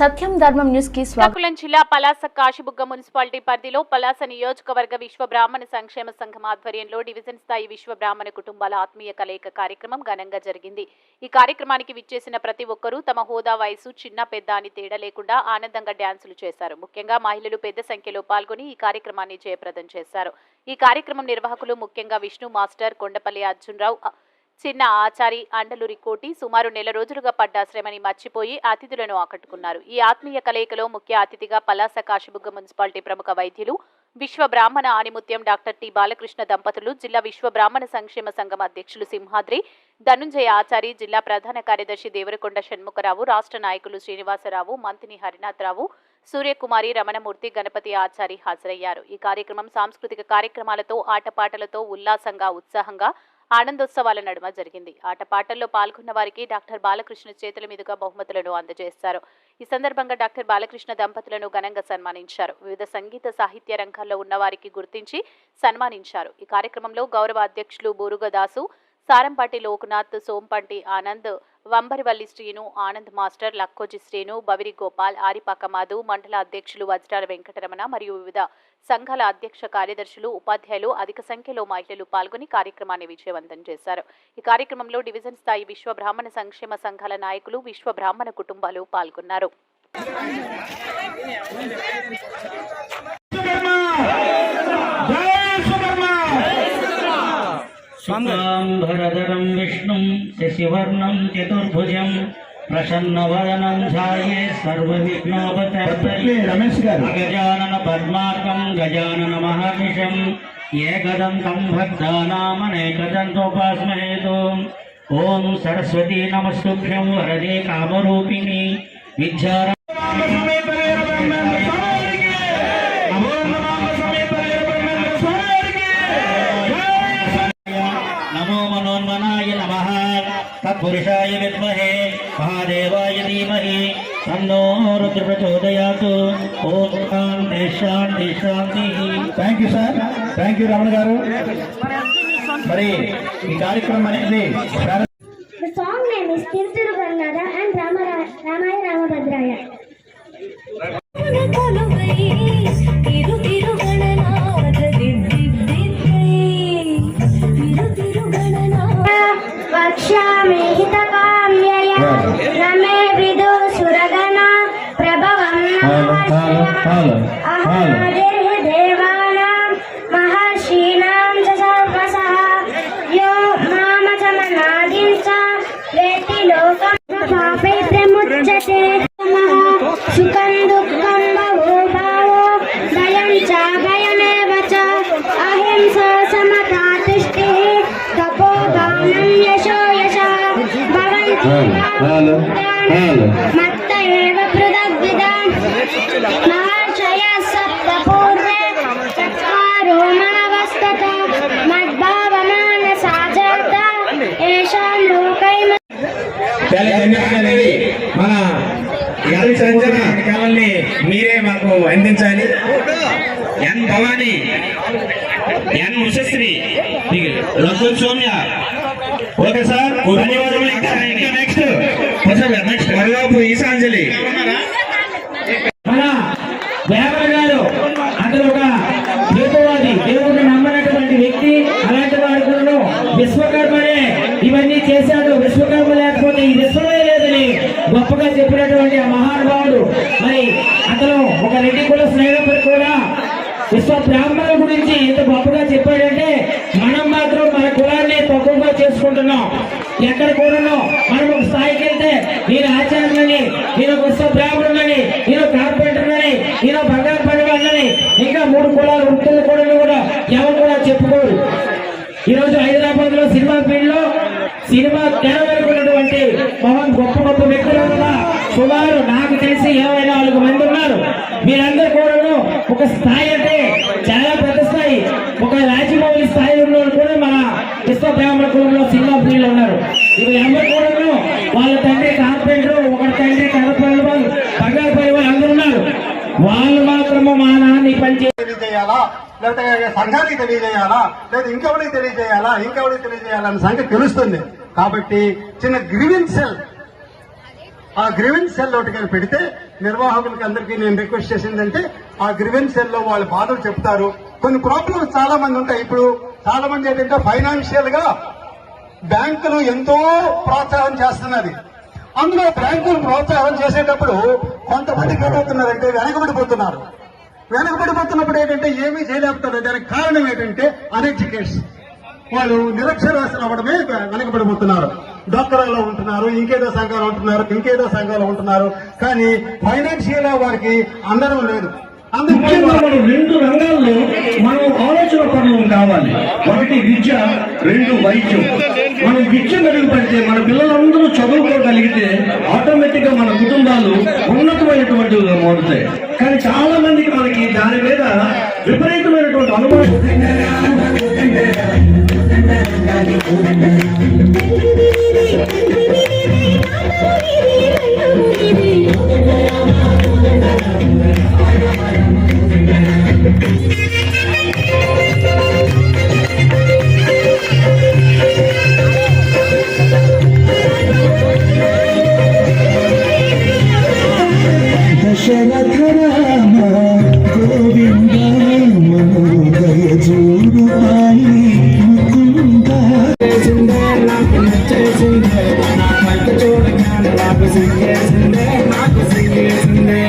సత్యం ధర్మం న్యూస్ కి శ్రీకాకుళం జిల్లా పలాస కాశీబుగ్గ మున్సిపాలిటీ పరిధిలో పలాస నియోజకవర్గ విశ్వ బ్రాహ్మణ సంక్షేమ సంఘం ఆధ్వర్యంలో డివిజన్ స్థాయి విశ్వ బ్రాహ్మణ కుటుంబాల ఆత్మీయ కలయిక కార్యక్రమం ఘనంగా జరిగింది. ఈ కార్యక్రమానికి విచ్చేసిన ప్రతి ఒక్కరూ తమ హోదా, వయసు, చిన్న పెద్ద అని తేడా లేకుండా ఆనందంగా డ్యాన్సులు చేశారు. ముఖ్యంగా మహిళలు పెద్ద సంఖ్యలో పాల్గొని ఈ కార్యక్రమాన్ని జయప్రదం చేశారు. ఈ కార్యక్రమం నిర్వాహకులు ముఖ్యంగా విష్ణు మాస్టర్, కొండపల్లి అర్జున్రావు, చిన్న ఆచారి, అండలూరి కోటి సుమారు నెల రోజులుగా పడ్డ శ్రమని మర్చిపోయి అతిథులను ఆకట్టుకున్నారు. ఈ ఆత్మీయ కలయికలో ముఖ్య అతిథిగా పలాస కాశీబుగ్గ మున్సిపాలిటీ ప్రముఖ వైద్యులు, విశ్వ బ్రాహ్మణ ఆణిముత్యం డాక్టర్ టి బాలకృష్ణ దంపతులు, జిల్లా విశ్వ బ్రాహ్మణ సంక్షేమ సంఘం అధ్యక్షులు సింహాద్రి ధనుంజయ ఆచారి, జిల్లా ప్రధాన కార్యదర్శి దేవరకొండ షణ్ముఖరావు, రాష్ట్ర నాయకులు శ్రీనివాసరావు, మంత్రి హరినాథరావు, సూర్యకుమారి, రమణమూర్తి, గణపతి ఆచారి హాజరయ్యారు. ఈ కార్యక్రమం సాంస్కృతిక కార్యక్రమాలతో, ఆటపాటలతో ఉల్లాసంగా, ఉత్సాహంగా, ఆనందోత్సవాల నడుమ జరిగింది. ఆటపాటల్లో పాల్గొన్న వారికి డాక్టర్ బాలకృష్ణ చేతుల మీదుగా బహుమతులను అందజేశారు. ఈ సందర్భంగా డాక్టర్ బాలకృష్ణ దంపతులను ఘనంగా సన్మానించారు. వివిధ సంగీత సాహిత్య రంగాల్లో ఉన్న వారికి గుర్తించి సన్మానించారు. ఈ కార్యక్రమంలో గౌరవ అధ్యక్షులు బూరుగదాసు, సారంపాటి లోకనాథ్, సోంపంటి ఆనంద్, వంబరివల్లి శ్రీను, ఆనంద్ మాస్టర్, లక్కోజి శ్రీను, బవిరి గోపాల్, ఆరిపాక మాధు, మండల అధ్యక్షులు వజ్రాల వెంకటరమణ మరియు వివిధ సంఘాల అధ్యక్ష కార్యదర్శులు, ఉపాధ్యాయులు, అధిక సంఖ్యలో మహిళలు పాల్గొని కార్యక్రమాన్ని విజయవంతం చేశారు. ఈ కార్యక్రమంలో డివిజన్ స్థాయి విశ్వ బ్రాహ్మణ సంక్షేమ సంఘాల నాయకులు, విశ్వ బ్రాహ్మణ కుటుంబాలు పాల్గొన్నారు. శుక్లాంబరధరం విష్ణుం శశివర్ణం చతుర్భుజం ప్రసన్నవదనం ధ్యాయే సర్వవిఘ్నోపశాంతయే. గజానన పద్మార్కం గజానన మహర్నిశం ఏకదంతం భక్తానామనేకదంతోపాస్మహే. ఓం సరస్వతీ నమస్తుభ్యం వరదే కామరూపిణి విద్యార పురుషాయ విద్మహే మహాదేవాయ ధీమహి తన్నో రుద్ర ప్రచోదయాత్. ఓం శాంతి శాంతి శాంతి. Thank you sir, thank you Ramana garu. మరి ఈ కార్యక్రమం అనేది The song name is Kirturu Gannada and Ramaya Ramabhadraya. Vakshami hitakamyaya name vidu suragana prabhavam namaha devanam maharshinam sarvasaha yo mamachamanadin cha veti lokam papetre mucchate sukam dukkam bhavo bhavo dayam cha bhayameva cha ahimsa samata tushtihi tapodanam yasho yasha bhavanti matta eva pradagvidam mahashaya sapta purve chattaro manavastata madbhavamana sajata esham lokai. చాలా ధన్యవాదాలండి. మన కాలాన్ని మీరే మాకు అందించాలి. ఎన్ భవాని, ఎన్ Ushasri, రఘుల్ Soumya. Okay sir, ధన్యవాదాలు. Next మరోపు ఈశాంజలి మన దేవర గారు. అతను ఒక హేతువాది, దేవుడిని నమ్మనటువంటి వ్యక్తి. అలాంటి వాడు కూడా విశ్వకర్మనే ఇవన్నీ చేశాడు. విశ్వకర్మ లేకపోతే ఈ విశ్వమే లేదని గొప్పగా చెప్పినటువంటి ఆ మహానుభావుడు. మరి అతను ఒక రెడ్డి కుల స్నేహితుడు కూడా విశ్వ బ్రాహ్మణుల గురించి ఎంత గొప్పగా చెప్పాడంటే, మనం మాత్రం మన కులాన్ని తక్కువగా చేసుకుంటున్నాం. ఎక్కడ కూడాను మనం ఒక స్థాయికి వెళ్తే నేను ఆచార్యులని, నేను విశ్వ బ్రాహ్మణులని, నేను కార్పెంటర్లని, నేను బంగారు పనివాళ్ళని, ఇంకా 3 కులాల వృత్తులు కూడా ఎవరు కూడా చెప్పుకోరు. ఈరోజు హైదరాబాద్ లో సినిమా ఫీల్డ్ లో సినిమా తెరవేరుకున్నటువంటి గొప్ప గొప్ప వ్యక్తులు కూడా సుమారు నాకు తెలిసి 24 మంది ఉన్నారు. మీరందరూ కూడా ఒక స్థాయి అంటే చాలా పెద్ద స్థాయి, ఒక రాజమౌళి స్థాయి ఉన్న కూడా మన విశ్వ బ్రాహ్మణ కులంలో సినిమా ఫీల్డ్ ఉన్నారు. ఇవి అందరూ కూడా వాళ్ళ తండ్రి కార్పెంటర్, ఒకరి తండ్రి కడపల్లి వాళ్ళు, బంగారు పై వాళ్ళు అందరూ ఉన్నారు. వాళ్ళు మాత్రము మా నాన్ని తెలియజేయాలా, లేకపోతే సంఘానికి తెలియజేయాలా, లేదా ఇంకెవరికి తెలియజేయాలా అనే సంగతి తెలుస్తుంది. కాబట్టి చిన్న గ్రీవెన్స్ సెల్ ఆ గ్రీవెన్స్ సెల్ ఒకటి కానీ పెడితే నిర్వాహకులకి అందరికీ నేను రిక్వెస్ట్ చేసిందంటే ఆ గ్రీవెన్స్ సెల్ లో వాళ్ళ బాధలు చెప్తారు. కొన్ని ప్రాబ్లమ్స్ చాలా మంది ఉంటాయి. ఇప్పుడు చాలా మంది ఏంటంటే ఫైనాన్షియల్ గా బ్యాంకులు ఎంతో ప్రోత్సాహం చేస్తున్నది. అందులో బ్యాంకులు ప్రోత్సాహం చేసేటప్పుడు కొంతమందికి ఏమవుతున్నారంటే వెనకబడిపోతున్నప్పుడు ఏంటంటే ఏమీ చేయలేకపోతున్నారు. దానికి కారణం ఏంటంటే అన్ఎడ్యుకేషన్. వాళ్ళు నిరక్షరాస్యులు అవ్వడమే వెనకబడిపోతున్నారు. డాక్టర్లో ఉంటున్నారు, ఇంకేదో సంఘాలు ఉంటున్నారు, కానీ ఫైనాన్షియల్ గా వారికి అందరం లేదు. ముఖ్యంగా మనం 2 రంగాల్లో మనం ఆలోచన పనులు కావాలి. ఒకటి విద్య, 2 వైద్యం. మనం విద్య మెరుగుపడితే మన పిల్లలందరూ చదువుకోగలిగితే ఆటోమేటిక్ గా మన కుటుంబాలు ఉన్నతమైనటువంటివిగా మారుతాయి. కానీ చాలా మందికి మనకి దాని మీద విపరీతమైనటువంటి అనుభవం. దశరథ రామ గోవింద మనోదయ జోడు పాయి ముకుంద నాకు నచ్చేసిందే నాకు చూడగానే నాకు సింగేసిందే నాకు సింగేసిందే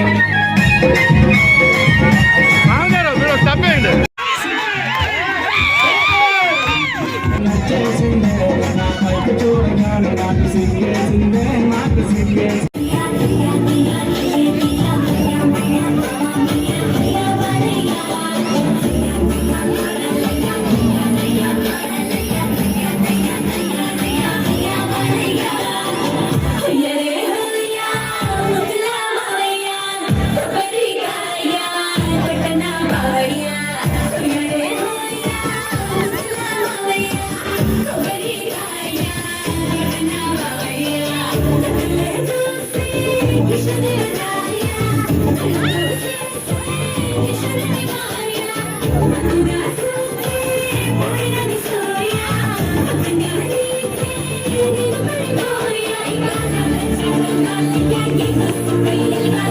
నచ్చేసిందే నాకు చూడగానే నాకు సింగేసిందే నాకు సింగేసిందే Yeah.